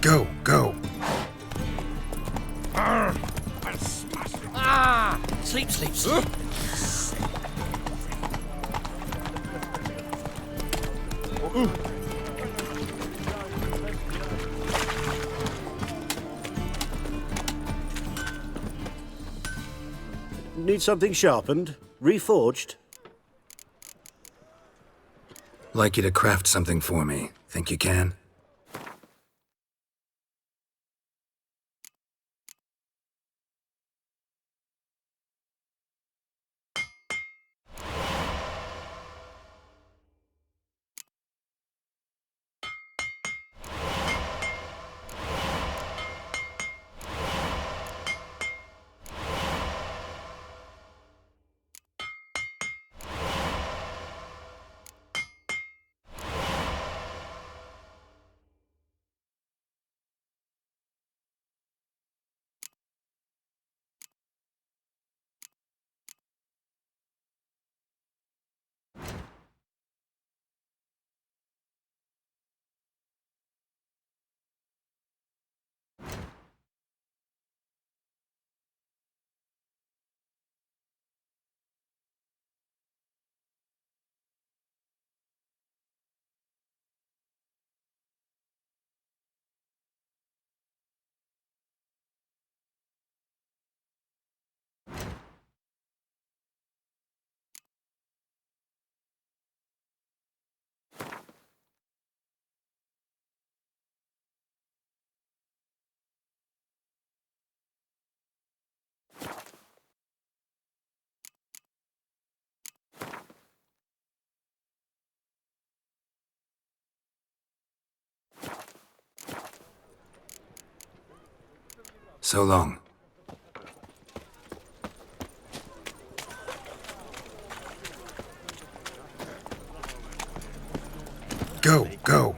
Go, go. Ah! Sleep, sleep, sleep. Need something sharpened? Reforged? Like you to craft something for me. Think you can? So long. Go, go.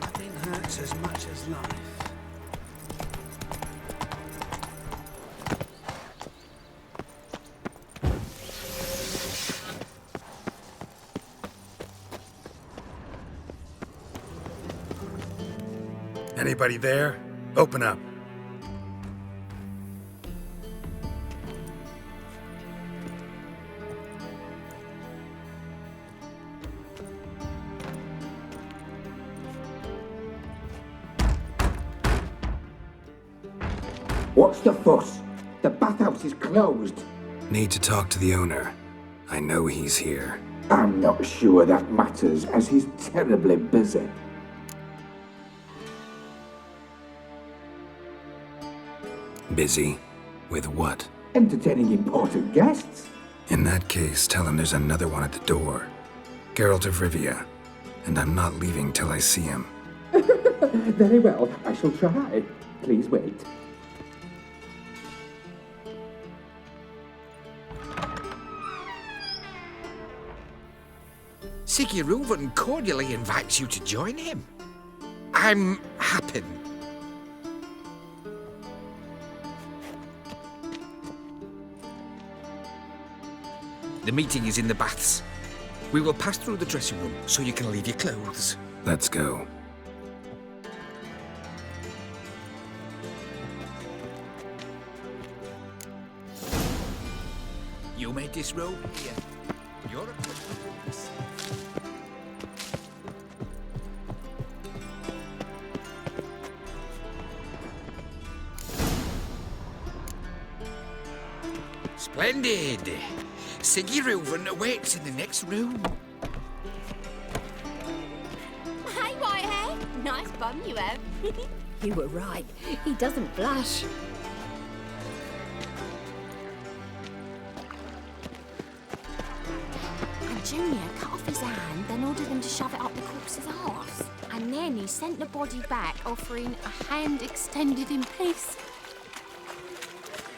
Nothing hurts as much as life. Anybody there? Open up. What's the fuss? The bathhouse is closed. Need to talk to the owner. I know he's here. I'm not sure that matters, as he's terribly busy. Busy? With what? Entertaining important guests. In that case, tell him there's another one at the door. Geralt of Rivia. And I'm not leaving till I see him. Very well, I shall try. Please wait. Siggy Reuven cordially invites you to join him. I'm happy. The meeting is in the baths. We will pass through the dressing room so you can leave your clothes. Let's go. You made this robe here. You're a princess. Splendid! Siggy Reuven awaits in the next room. Hey, Whitehair. Nice bum you have. You were right. He doesn't blush. And Junior cut off his hand, then ordered him to shove it up the corpse's arse. And And then he sent the body back, offering a hand extended in peace.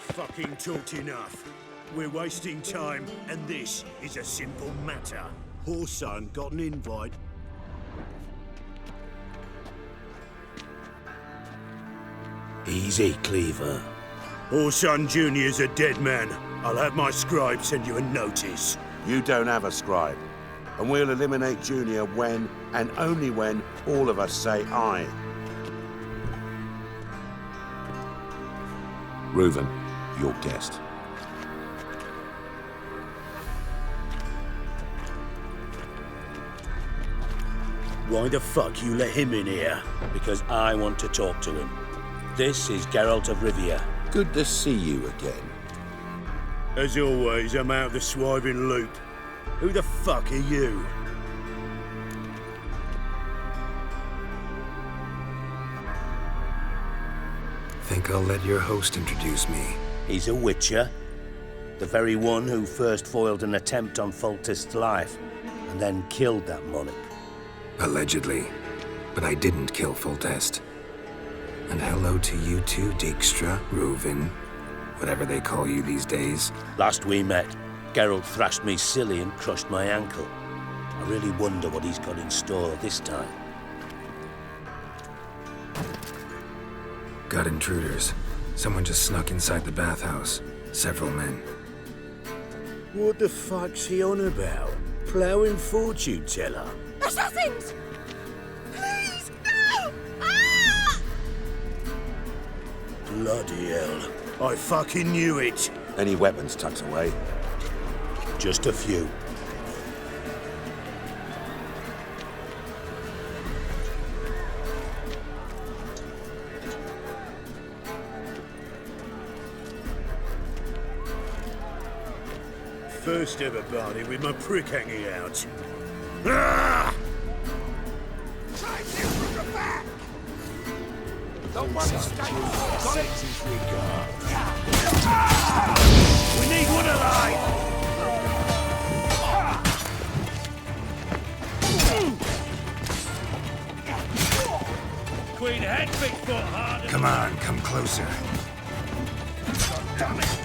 Fucking talked enough. We're wasting time, and this is a simple matter. Horson got an invite. Easy, Cleaver. Horson Jr.'s a dead man. I'll have my scribe send you a notice. You don't have a scribe. And we'll eliminate Junior when, and only when, all of us say aye. Reuven, your guest. Why the fuck you let him in here? Because I want to talk to him. This is Geralt of Rivia. Good to see you again. As always, I'm out of the swiving loop. Who the fuck are you? Think I'll let your host introduce me. He's a witcher. The very one who first foiled an attempt on Foltest's life, and then killed that monarch. Allegedly. But I didn't kill Foltest. And hello to you too, Dijkstra, Reuven, whatever they call you these days. Last we met, Geralt thrashed me silly and crushed my ankle. I really wonder what he's got in store this time. Got intruders. Someone just snuck inside the bathhouse. Several men. What the fuck's he on about? Ploughing fortune teller? Assassins! Please, no! Ah! Bloody hell. I fucking knew it. Any weapons tucked away? Just a few. First ever party with my prick hanging out. Ah! We need one alive! Queen head, Bigfoot hard. Come on, come closer. Damn it!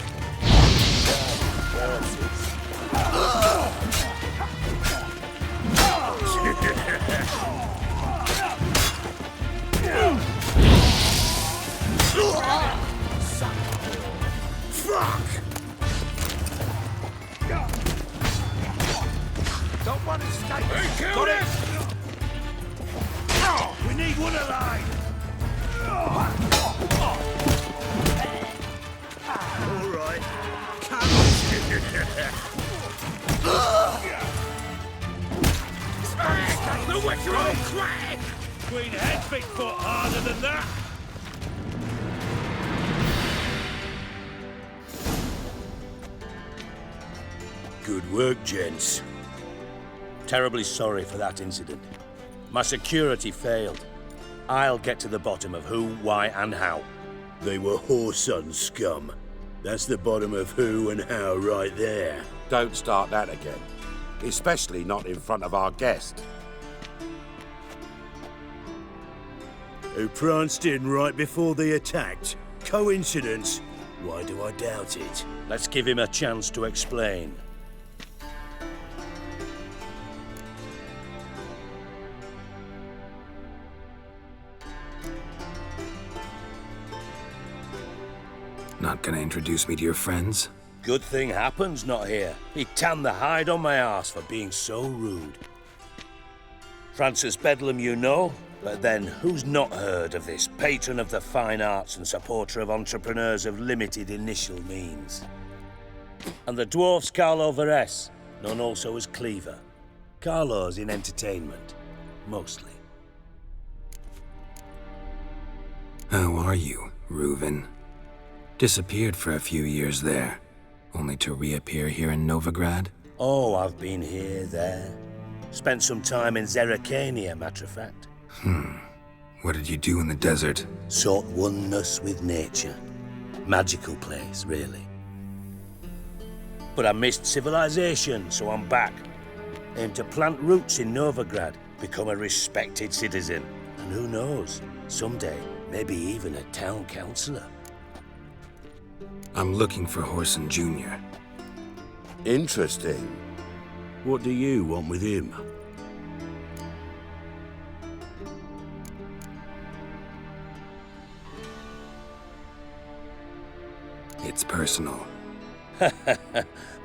Fuck! Don't want to stay. Got it! We need one alive! All right. Come on! The witcher will crack! Queen head, Bigfoot harder than that. Good work, gents. Terribly sorry for that incident. My security failed. I'll get to the bottom of who, why, and how. They were Horson scum. That's the bottom of who and how right there. Don't start that again. Especially not in front of our guest. Who pranced in right before they attacked. Coincidence? Why do I doubt it? Let's give him a chance to explain. Not gonna introduce me to your friends? Good thing Happen's not here. He tanned the hide on my arse for being so rude. Francis Bedlam you know, but then who's not heard of this patron of the fine arts and supporter of entrepreneurs of limited initial means? And the dwarf's Carlo Veres, known also as Cleaver. Carlo's in entertainment, mostly. How are you, Reuven? Disappeared for a few years there, only to reappear here in Novigrad? Oh, I've been here, there. Spent some time in Zerrikania, matter of fact. What did you do in the desert? Sought oneness with nature. Magical place, really. But I missed civilization, so I'm back. Aim to plant roots in Novigrad, become a respected citizen, and who knows, someday, maybe even a town councillor. I'm looking for Horson Jr. Interesting. What do you want with him? It's personal.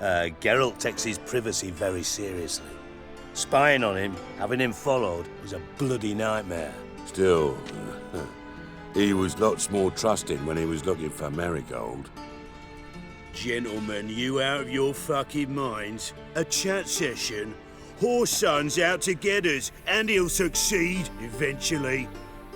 Geralt takes his privacy very seriously. Spying on him, having him followed, was a bloody nightmare. Still, he was lots more trusting when he was looking for Marigold. Gentlemen, you out of your fucking minds? A chat session? Horson's out to get us, and he'll succeed eventually.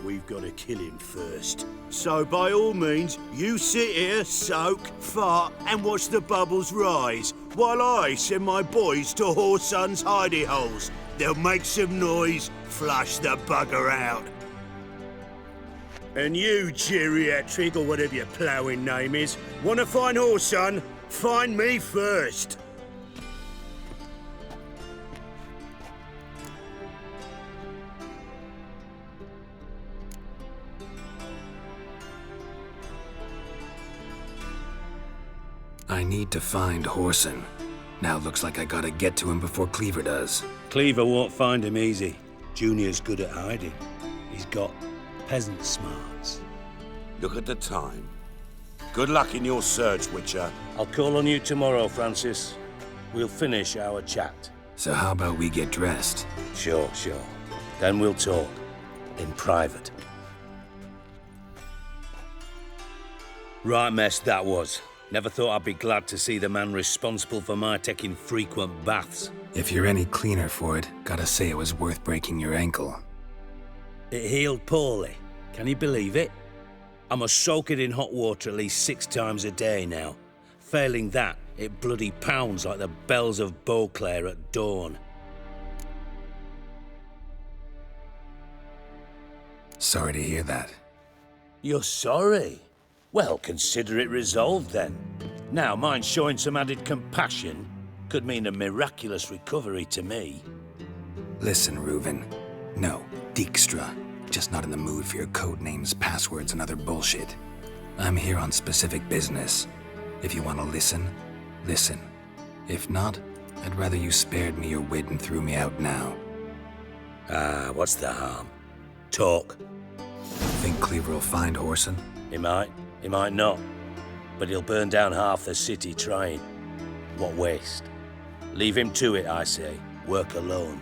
We've got to kill him first. So by all means, you sit here, soak, fart, and watch the bubbles rise, while I send my boys to Horson's hidey holes. They'll make some noise, flush the bugger out. And you, geriatric, or whatever your ploughing name is, want to find Horson? Find me first. I need to find Horson. Now looks like I gotta get to him before Cleaver does. Cleaver won't find him easy. Junior's good at hiding. He's got peasant smarts. Look at the time. Good luck in your search, Witcher. I'll call on you tomorrow, Francis. We'll finish our chat. So how about we get dressed? Sure. Then we'll talk. In private. Right mess that was. Never thought I'd be glad to see the man responsible for my taking frequent baths. If you're any cleaner for it, gotta say it was worth breaking your ankle. It healed poorly. Can you believe it? I must soak it in hot water at least 6 times a day now. Failing that, it bloody pounds like the bells of Beauclair at dawn. Sorry to hear that. You're sorry? Well, consider it resolved then. Now, mine showing some added compassion could mean a miraculous recovery to me. Listen, Reuven. No, Dijkstra. Just not in the mood for your code names, passwords, and other bullshit. I'm here on specific business. If you want to listen, listen. If not, I'd rather you spared me your wit and threw me out now. What's the harm? Talk. Think Cleaver will find Horson? He might not. But he'll burn down half the city trying. What waste. Leave him to it, I say. Work alone.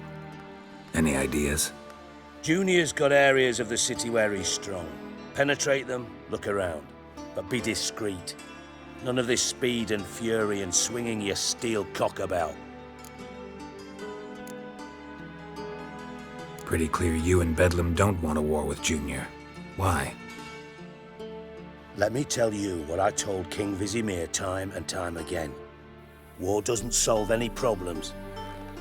Any ideas? Junior's got areas of the city where he's strong. Penetrate them, look around. But be discreet. None of this speed and fury and swinging your steel cock about. Pretty clear you and Bedlam don't want a war with Junior. Why? Let me tell you what I told King Vizimir time and time again. War doesn't solve any problems.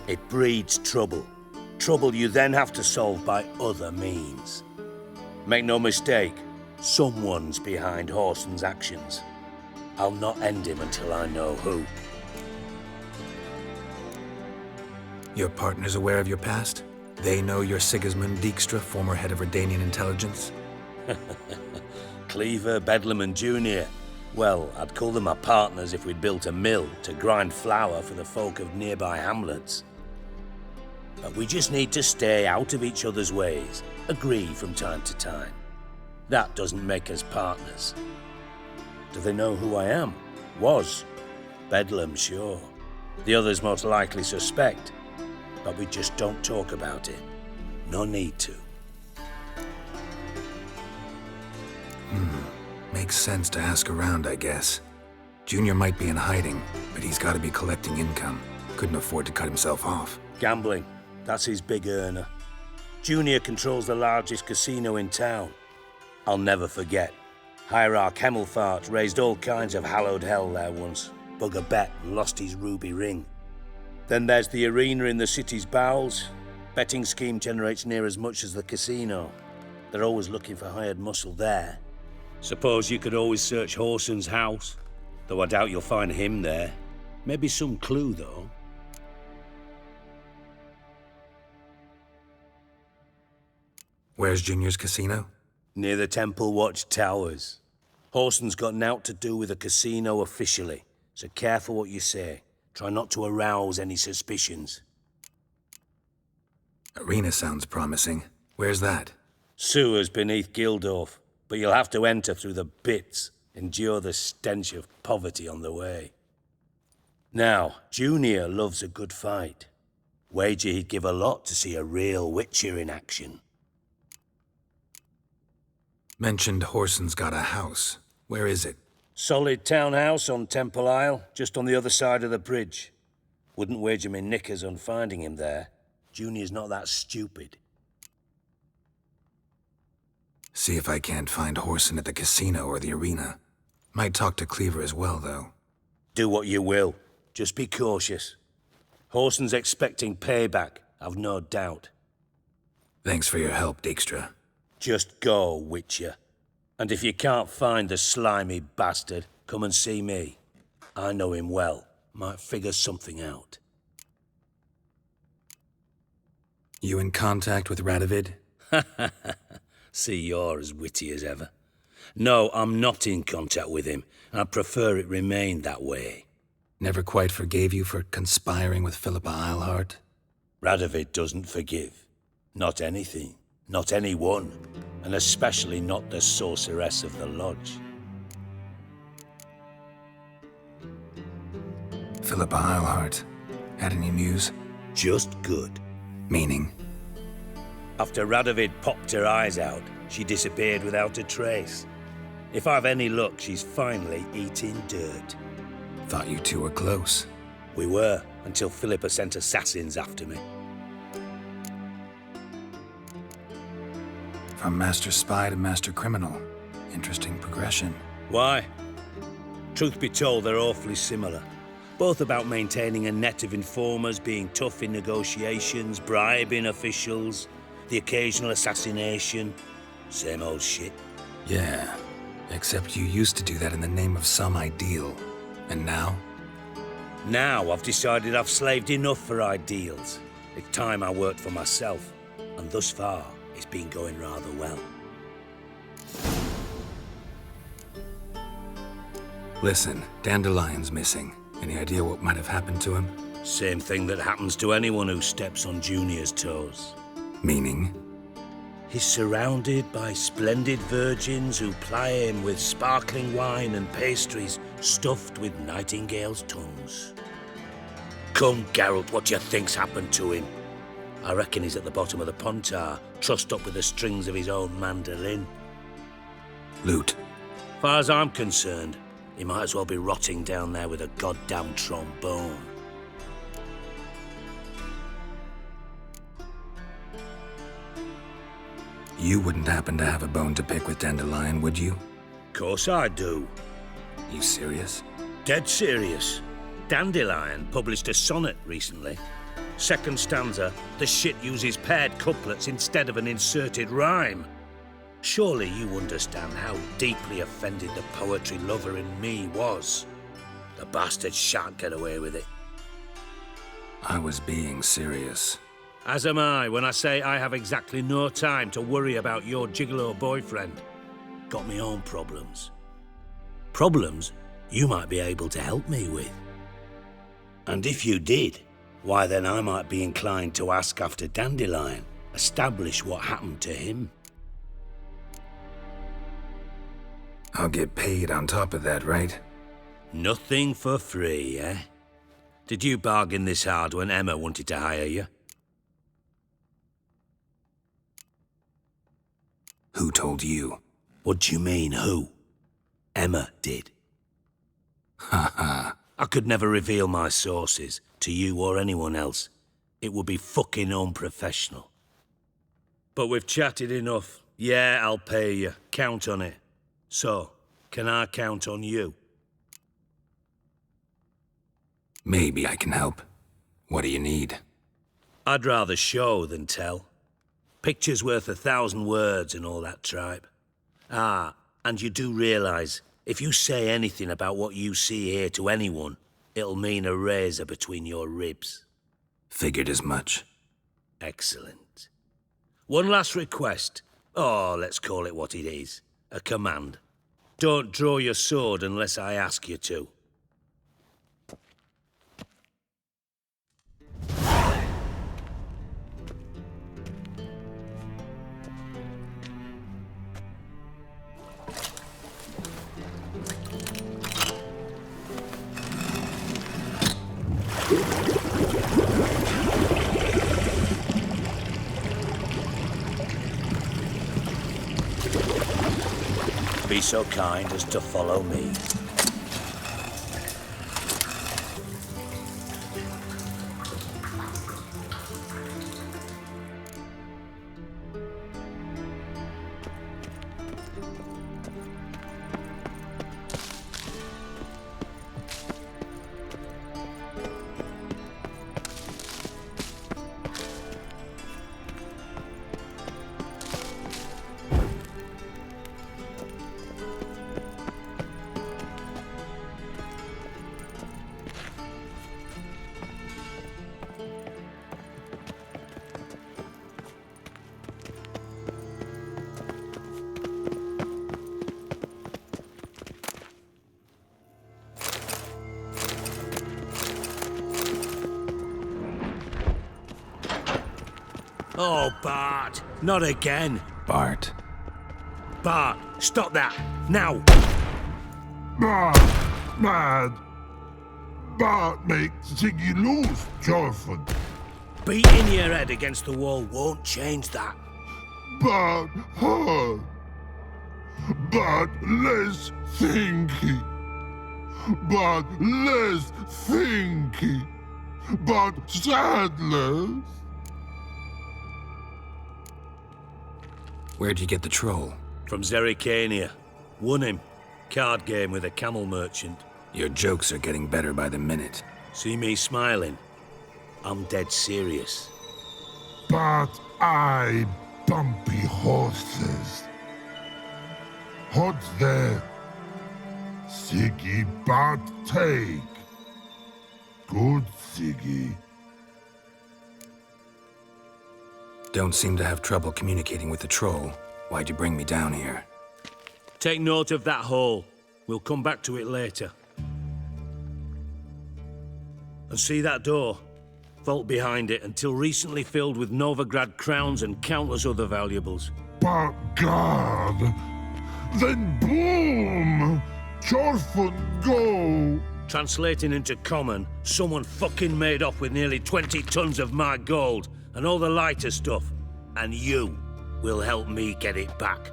It breeds trouble. Trouble you then have to solve by other means. Make no mistake, someone's behind Horson's actions. I'll not end him until I know who. Your partner's aware of your past? They know you're Sigismund Dijkstra, former head of Redanian intelligence? Cleaver, Bedlam and Junior. Well, I'd call them my partners if we'd built a mill to grind flour for the folk of nearby hamlets. But we just need to stay out of each other's ways, agree from time to time. That doesn't make us partners. Do they know who I am? Was. Bedlam, sure. The others most likely suspect. But we just don't talk about it. No need to. Makes sense to ask around, I guess. Junior might be in hiding, but he's gotta be collecting income. Couldn't afford to cut himself off. Gambling. That's his big earner. Junior controls the largest casino in town. I'll never forget. Hierarch Hemmelfart raised all kinds of hallowed hell there once. Bug a bet and lost his ruby ring. Then there's the arena in the city's bowels. Betting scheme generates near as much as the casino. They're always looking for hired muscle there. Suppose you could always search Horson's house, though I doubt you'll find him there. Maybe some clue, though. Where's Junior's casino? Near the Temple Watch Towers. Horson's got naught to do with the casino officially, so careful what you say. Try not to arouse any suspicions. Arena sounds promising. Where's that? Sewers beneath Gildorf, but you'll have to enter through the bits, endure the stench of poverty on the way. Now, Junior loves a good fight. Wager he'd give a lot to see a real Witcher in action. Mentioned Horson's got a house. Where is it? Solid townhouse on Temple Isle, just on the other side of the bridge. Wouldn't wager me knickers on finding him there. Junior's not that stupid. See if I can't find Horson at the casino or the arena. Might talk to Cleaver as well, though. Do what you will. Just be cautious. Horson's expecting payback, I've no doubt. Thanks for your help, Dijkstra. Just go, Witcher. And if you can't find the slimy bastard, come and see me. I know him well. Might figure something out. You in contact with Radovid? See, you're as witty as ever. No, I'm not in contact with him. I prefer it remained that way. Never quite forgave you for conspiring with Philippa Eilhart? Radovid doesn't forgive. Not anything. Not anyone. And especially not the sorceress of the Lodge. Philippa Eilhart. Had any news? Just good. Meaning? After Radovid popped her eyes out, she disappeared without a trace. If I've any luck, she's finally eating dirt. Thought you two were close. We were, until Philippa sent assassins after me. From master spy to master criminal. Interesting progression. Why? Truth be told, they're awfully similar. Both about maintaining a net of informers, being tough in negotiations, bribing officials, the occasional assassination. Same old shit. Yeah, except you used to do that in the name of some ideal. And now? Now I've decided I've slaved enough for ideals. It's time I worked for myself. And thus far, it's been going rather well. Listen, Dandelion's missing. Any idea what might have happened to him? Same thing that happens to anyone who steps on Junior's toes. Meaning? He's surrounded by splendid virgins who ply him with sparkling wine and pastries stuffed with nightingales' tongues. Come, Geralt, what do you think's happened to him? I reckon he's at the bottom of the Pontar, trussed up with the strings of his own mandolin. Loot. Far as I'm concerned, he might as well be rotting down there with a goddamn trombone. You wouldn't happen to have a bone to pick with Dandelion, would you? Course I do. You serious? Dead serious. Dandelion published a sonnet recently. Second stanza, the shit uses paired couplets instead of an inserted rhyme. Surely you understand how deeply offended the poetry lover in me was. The bastard shan't get away with it. I was being serious. As am I when I say I have exactly no time to worry about your gigolo boyfriend. Got me own problems. Problems you might be able to help me with. And if you did, why then I might be inclined to ask after Dandelion, establish what happened to him. I'll get paid on top of that, right? Nothing for free, eh? Did you bargain this hard when Emma wanted to hire you? Who told you? What do you mean, who? Emma did. Ha ha. I could never reveal my sources to you or anyone else. It would be fucking unprofessional. But we've chatted enough. Yeah, I'll pay you. Count on it. So, can I count on you? Maybe I can help. What do you need? I'd rather show than tell. Picture's worth 1,000 words and all that tripe. Ah, and you do realise, if you say anything about what you see here to anyone, it'll mean a razor between your ribs. Figured as much. Excellent. One last request. Oh, let's call it what it is. A command. Don't draw your sword unless I ask you to. Be so kind as to follow me. Oh, Bart, not again. Bart. Bart, stop that, now. Mad. Bart make Ziggy lose, Jonathan. Beating your head against the wall won't change that. But hard. But less thinky. But less thinky. But sadless. Where'd you get the troll? From Zerrikania. Won him. Card game with a camel merchant. Your jokes are getting better by the minute. See me smiling? I'm dead serious. But I bumpy horses. Hot there. Ziggy but take. Good Ziggy. Don't seem to have trouble communicating with the troll. Why'd you bring me down here? Take note of that hole. We'll come back to it later. And see that door? Vault behind it, until recently filled with Novigrad crowns and countless other valuables. But God, then boom! Jorfun go! Translating into common, someone fucking made off with nearly 20 tons of my gold and all the lighter stuff. And you will help me get it back.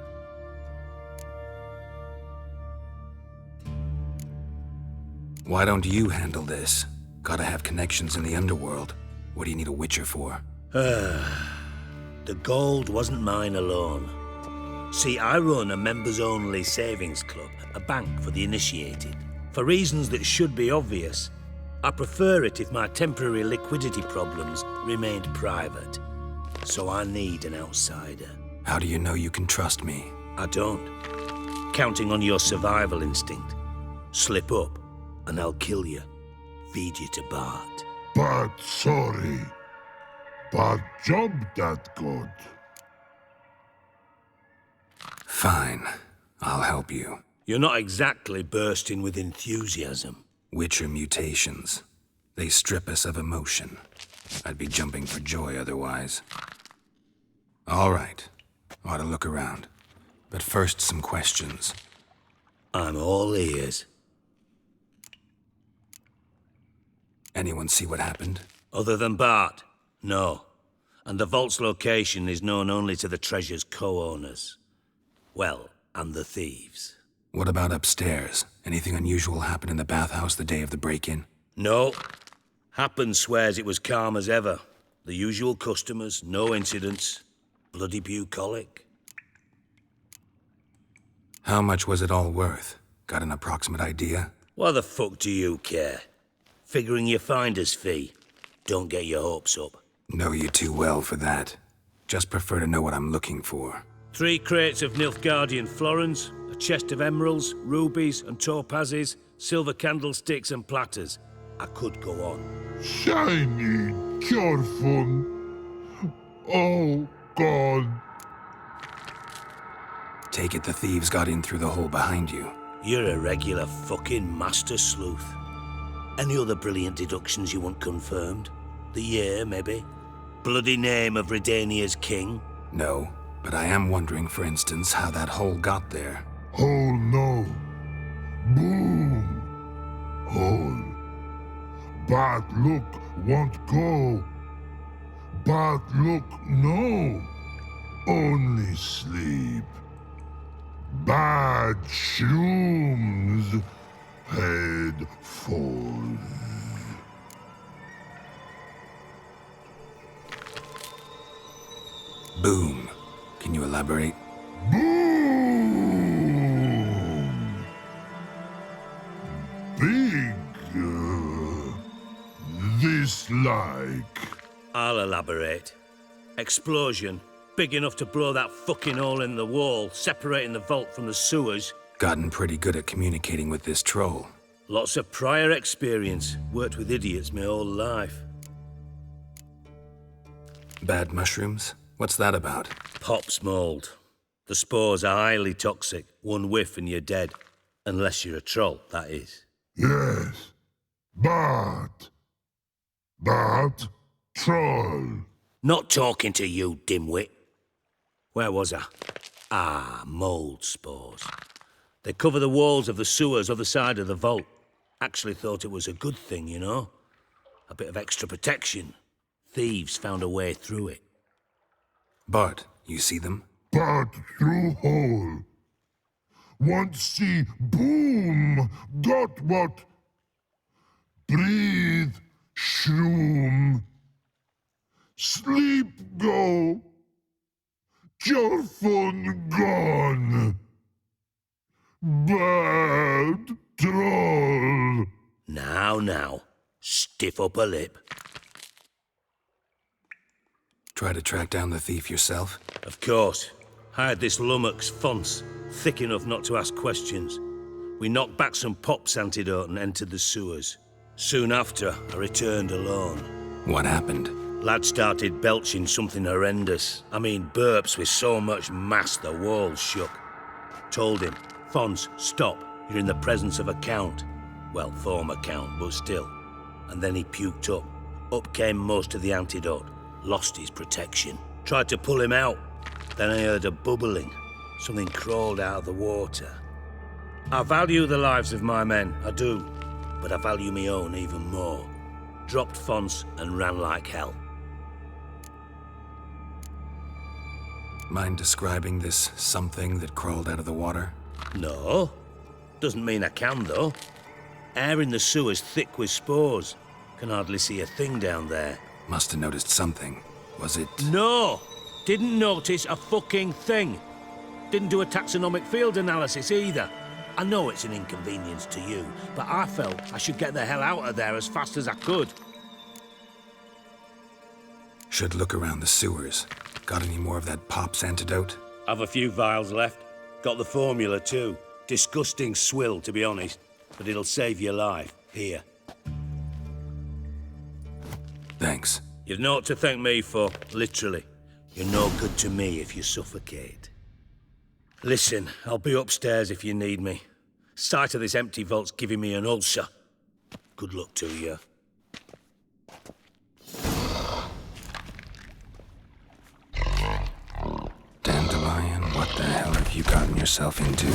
Why don't you handle this? Gotta have connections in the underworld. What do you need a witcher for? The gold wasn't mine alone. See, I run a members-only savings club, a bank for the initiated. For reasons that should be obvious, I prefer it if my temporary liquidity problems remained private. So I need an outsider. How do you know you can trust me? I don't. Counting on your survival instinct. Slip up, and I'll kill you. Feed you to Bart. But sorry. But job that good. Fine. I'll help you. You're not exactly bursting with enthusiasm. Witcher mutations. They strip us of emotion. I'd be jumping for joy otherwise. All right. Ought to look around. But first, some questions. I'm all ears. Anyone see what happened? Other than Bart? No. And the vault's location is known only to the treasure's co-owners. Well, and the thieves. What about upstairs? Anything unusual happen in the bathhouse the day of the break-in? No. Happen swears it was calm as ever. The usual customers, no incidents. Bloody bucolic. How much was it all worth? Got an approximate idea? Why the fuck do you care? Figuring your finder's fee. Don't get your hopes up. Know you too well for that. Just prefer to know what I'm looking for. 3 crates of Nilfgaardian florins, a chest of emeralds, rubies and topazes, silver candlesticks and platters. I could go on. Shiny, Jorfun. Oh, God. Take it the thieves got in through the hole behind you. You're a regular fucking master sleuth. Any other brilliant deductions you want confirmed? The year, maybe? Bloody name of Redania's king? No, but I am wondering, for instance, how that hole got there. Hole no. Boom. Hole. Bad look won't go. Bad look no. Only sleep. Bad shrooms. Head falls. Boom. Can you elaborate? Boom! Big. This like. I'll elaborate. Explosion. Big enough to blow that fucking hole in the wall, separating the vault from the sewers. Gotten pretty good at communicating with this troll. Lots of prior experience. Worked with idiots my whole life. Bad mushrooms? What's that about? Pops mold. The spores are highly toxic. One whiff and you're dead. Unless you're a troll, that is. Yes. But. Troll. Not talking to you, dimwit. Where was I? Ah, mold spores. They cover the walls of the sewers other side of the vault. Actually thought it was a good thing, you know? A bit of extra protection. Thieves found a way through it. Bart, you see them? But through hole. Want see boom. Got what? Breathe. Shroom. Sleep go. Your phone gone. Bad troll. Now. Stiff upper lip. Try to track down the thief yourself? Of course. Hired this lummox, Fonce, thick enough not to ask questions. We knocked back some pops antidote and entered the sewers. Soon after, I returned alone. What happened? Lad started belching something horrendous. I mean, burps with so much mass the walls shook. Told him, Fonce, stop. You're in the presence of a count. Well, former count, but still. And then he puked up. Up came most of the antidote. Lost his protection. Tried to pull him out. Then I heard a bubbling. Something crawled out of the water. I value the lives of my men, I do. But I value my own even more. Dropped Fonce and ran like hell. Mind describing this something that crawled out of the water? No. Doesn't mean I can, though. Air in the sewer's thick with spores. Can hardly see a thing down there. Must have noticed something. Was it... No! Didn't notice a fucking thing. Didn't do a taxonomic field analysis either. I know it's an inconvenience to you, but I felt I should get the hell out of there as fast as I could. Should look around the sewers. Got any more of that Pops antidote? Have a few vials left. Got the formula too. Disgusting swill, to be honest. But it'll save your life. Here. Thanks. You've naught to thank me for, literally. You're no good to me if you suffocate. Listen, I'll be upstairs if you need me. Sight of this empty vault's giving me an ulcer. Good luck to you. Dandelion, what the hell have you gotten yourself into?